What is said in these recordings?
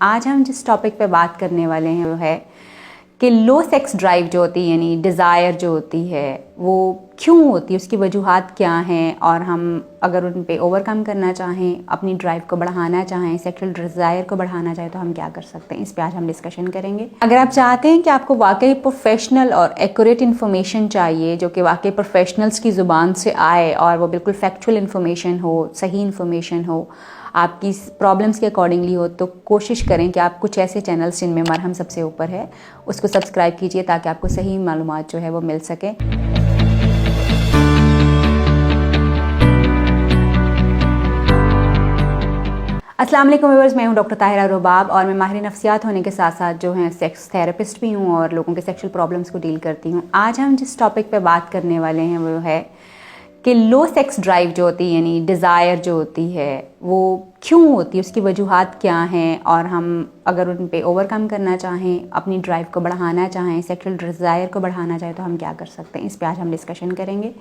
आज हम जिस टॉपिक पे बात करने वाले हैं वो है कि लो सेक्स ड्राइव जो होती है यानी डिज़ायर जो होती है वो क्यों होती है, उसकी वजूहात क्या हैं, और हम अगर उन पे ओवरकम करना चाहें, अपनी ड्राइव को बढ़ाना चाहें, सेक्सुअल डिज़ायर को बढ़ाना चाहें तो हम क्या कर सकते हैं, इस पे आज हम डिस्कशन करेंगे। अगर आप चाहते हैं कि आपको वाकई प्रोफेशनल और एक्यूरेट इन्फॉर्मेशन चाहिए जो कि वाकई प्रोफेशनल्स की ज़ुबान से आए और वो बिल्कुल फैक्चुअल इन्फॉर्मेशन हो, सही इन्फॉर्मेशन हो, आपकी प्रॉब्लम्स के अकॉर्डिंगली हो, तो कोशिश करें कि आप कुछ ऐसे चैनल्स जिनमें मरहम सबसे ऊपर है उसको सब्सक्राइब कीजिए ताकि आपको सही मालूमात जो है वो मिल सके। अस्सलाम वालेकुम व्यूअर्स, मैं हूं डॉक्टर ताहिरा रुबाब और मैं माहिर नफ्सियात होने के साथ साथ जो है सेक्स थेरेपिस्ट भी हूं और लोगों के सेक्सुअल प्रॉब्लम्स को डील करती हूं। आज हम जिस टॉपिक पे बात करने वाले हैं वो है कि लो सेक्स ड्राइव जो होती है यानी डिज़ायर जो होती है वो क्यों होती है, उसकी वजूहात क्या हैं, और हम अगर उन पे ओवरकम करना चाहें, अपनी ड्राइव को बढ़ाना चाहें, सेक्सुअल डिज़ायर को बढ़ाना चाहें तो हम क्या कर सकते हैं, इस पे आज हम डिस्कशन करेंगे।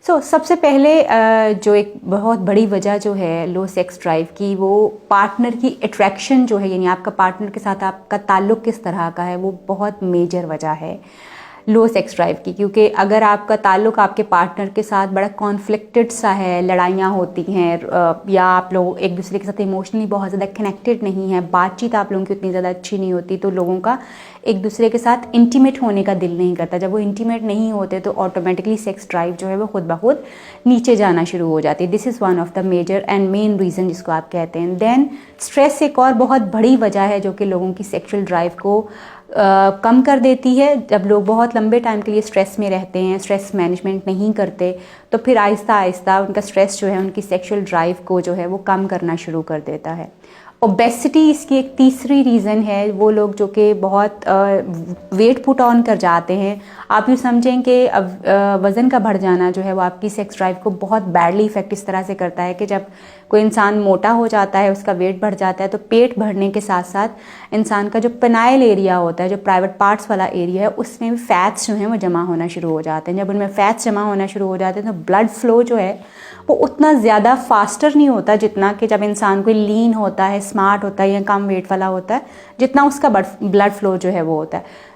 सबसे पहले जो एक बहुत बड़ी वजह जो है लो सेक्स ड्राइव की, वो पार्टनर की अट्रैक्शन जो है, यानी आपका पार्टनर के साथ आपका ताल्लुक़ किस तरह का है, वो बहुत मेजर वजह है लो सेक्स ड्राइव की। क्योंकि अगर आपका ताल्लुक़ आपके पार्टनर के साथ बड़ा कॉन्फ्लिक्टेड सा है, लड़ाइयाँ होती हैं या आप लोग एक दूसरे के साथ इमोशनली बहुत ज़्यादा कनेक्टेड नहीं है, बातचीत आप लोगों की उतनी ज़्यादा अच्छी नहीं होती, तो लोगों का एक दूसरे के साथ इंटीमेट होने का दिल नहीं करता। जब वो इंटीमेट नहीं होते तो ऑटोमेटिकली सेक्स ड्राइव जो है वो खुद ब खुद नीचे जाना शुरू हो जाती है। This is one of the major and main reason जिसको आप कहते हैं। देन स्ट्रेस एक और बहुत बड़ी वजह है जो कि लोगों की सेक्सुअल ड्राइव को कम कर देती है। जब लोग बहुत लंबे टाइम के लिए स्ट्रेस में रहते हैं, स्ट्रेस मैनेजमेंट नहीं करते, तो फिर आहिस्ता आहिस्ता उनका स्ट्रेस जो है उनकी सेक्सुअल ड्राइव को जो है वो कम करना शुरू कर देता है। ओबेसिटी इसकी एक तीसरी रीज़न है। वो लोग जो कि बहुत वेट पुट ऑन कर जाते हैं, आप यूँ समझें कि वज़न का बढ़ जाना जो है वो आपकी सेक्स ड्राइव को बहुत बैडली इफ़ेक्ट इस तरह से करता है कि जब कोई इंसान मोटा हो जाता है, उसका वेट बढ़ जाता है, तो पेट बढ़ने के साथ साथ इंसान का जो पेनाइल एरिया होता है, जो प्राइवेट पार्ट्स वाला एरिया है, उसमें भी फैट्स जो हैं वो जमा होना शुरू हो जाते हैं। जब उनमें फैट्स जमा होना शुरू हो जाते हैं तो ब्लड फ्लो जो है वो उतना ज़्यादा फास्टर नहीं होता जितना कि जब इंसान कोई लीन होता है, स्मार्ट होता है या कम वेट वाला होता है, जितना उसका ब्लड फ्लो जो है वो होता है।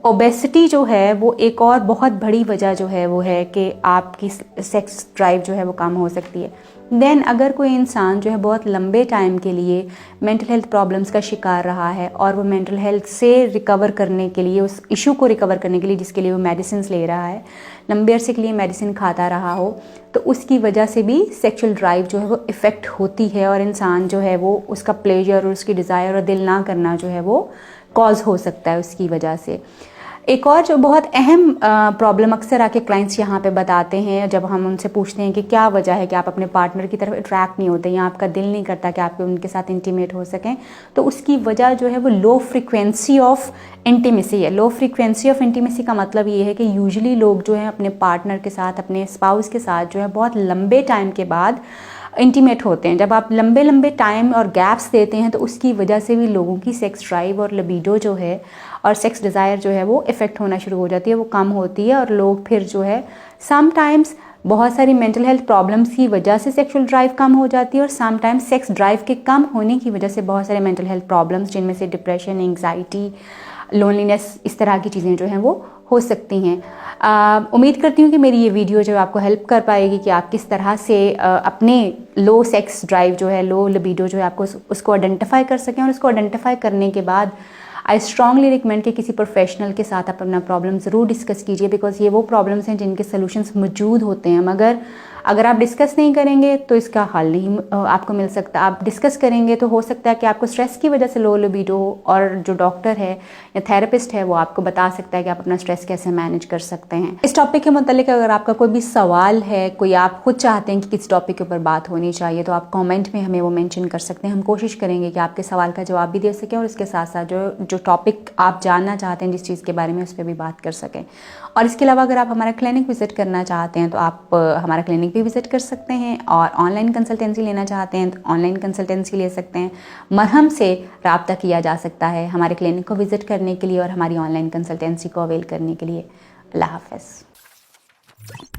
ओबेसिटी जो है वो एक और बहुत बड़ी वजह जो है वो है कि आपकी सेक्स ड्राइव जो है वो कम हो सकती है। देन अगर कोई इंसान जो है बहुत लंबे टाइम के लिए मेंटल हेल्थ प्रॉब्लम्स का शिकार रहा है और वो मेंटल हेल्थ से रिकवर करने के लिए, उस इशू को रिकवर करने के लिए जिसके लिए वो मेडिसिन ले रहा है, लंबे अरसे के लिए मेडिसिन खाता रहा हो, तो उसकी वजह से भी सेक्सुअल ड्राइव जो है वो इफ़ेक्ट होती है और इंसान जो है वो उसका प्लेजर और उसकी डिज़ायर और दिल ना करना जो है वो कॉज हो सकता है उसकी वजह से। एक और जो बहुत अहम प्रॉब्लम अक्सर आके क्लाइंट्स यहाँ पे बताते हैं, जब हम उनसे पूछते हैं कि क्या वजह है कि आप अपने पार्टनर की तरफ अट्रैक्ट नहीं होते या आपका दिल नहीं करता कि आप उनके साथ इंटीमेट हो सकें, तो उसकी वजह जो है वो लो फ्रीक्वेंसी ऑफ इंटीमेसी है। लो फ्रीक्वेंसी ऑफ इंटीमेसी का मतलब ये है कि यूजुअली लोग जो हैं अपने पार्टनर के साथ, अपने स्पाउस के साथ जो है बहुत लंबे टाइम के बाद इंटीमेट होते हैं। जब आप लंबे लंबे टाइम और गैप्स देते हैं तो उसकी वजह से भी लोगों की सेक्स ड्राइव और लिबिडो जो है और सेक्स डिज़ायर जो है वो इफ़ेक्ट होना शुरू हो जाती है, वो कम होती है, और लोग फिर जो है समटाइम्स बहुत सारी मेंटल हेल्थ प्रॉब्लम्स की वजह से सेक्सुअल ड्राइव कम हो जाती है, और समटाइम्स सेक्स ड्राइव के कम होने की वजह से बहुत सारे मेंटल हेल्थ प्रॉब्लम्स जिनमें से डिप्रेशन, एंग्जाइटी, लोनलीनेस, इस तरह की चीज़ें जो हैं वो हो सकती हैं। उम्मीद करती हूँ कि मेरी ये वीडियो जो आपको हेल्प कर पाएगी कि आप किस तरह से अपने लो सेक्स ड्राइव जो है, लो लिबिडो जो है, आपको उसको आइडेंटिफाई कर सकें, और उसको आइडेंटिफाई करने के बाद आई स्ट्रांगली रिकमेंड कि किसी प्रोफेशनल के साथ आप अपना प्रॉब्लम ज़रूर डिस्कस कीजिए, बिकॉज ये वो प्रॉब्लम्स हैं जिनके सोल्यूशंस मौजूद होते हैं, मगर अगर आप डिस्कस नहीं करेंगे तो इसका हल नहीं आपको मिल सकता। आप डिस्कस करेंगे तो हो सकता है कि आपको स्ट्रेस की वजह से लो लिबिडो हो, और जो डॉक्टर है या थेरेपिस्ट है वो आपको बता सकता है कि आप अपना स्ट्रेस कैसे मैनेज कर सकते हैं। इस टॉपिक के मतलब अगर आपका कोई भी सवाल है, कोई आप खुद चाहते हैं कि किस टॉपिक के ऊपर बात होनी चाहिए, तो आप कमेंट में हमें वो मेंशन कर सकते हैं। हम कोशिश करेंगे कि आपके सवाल का जवाब भी दे सकें और इसके साथ साथ जो टॉपिक आप जानना चाहते हैं जिस चीज़ के बारे में, उस पर भी बात कर सकें। और इसके अलावा अगर आप हमारा क्लिनिक विज़िट करना चाहते हैं तो आप हमारा क्लिनिक भी विज़िट कर सकते हैं, और ऑनलाइन कंसल्टेंसी लेना चाहते हैं तो ऑनलाइन कंसल्टेंसी ले सकते हैं। मरहम से रब्ता किया जा सकता है हमारे क्लिनिक को विज़िट करने के लिए और हमारी ऑनलाइन कंसल्टेंसी को अवेल करने के लिए। अल्लाह हाफ़िज़।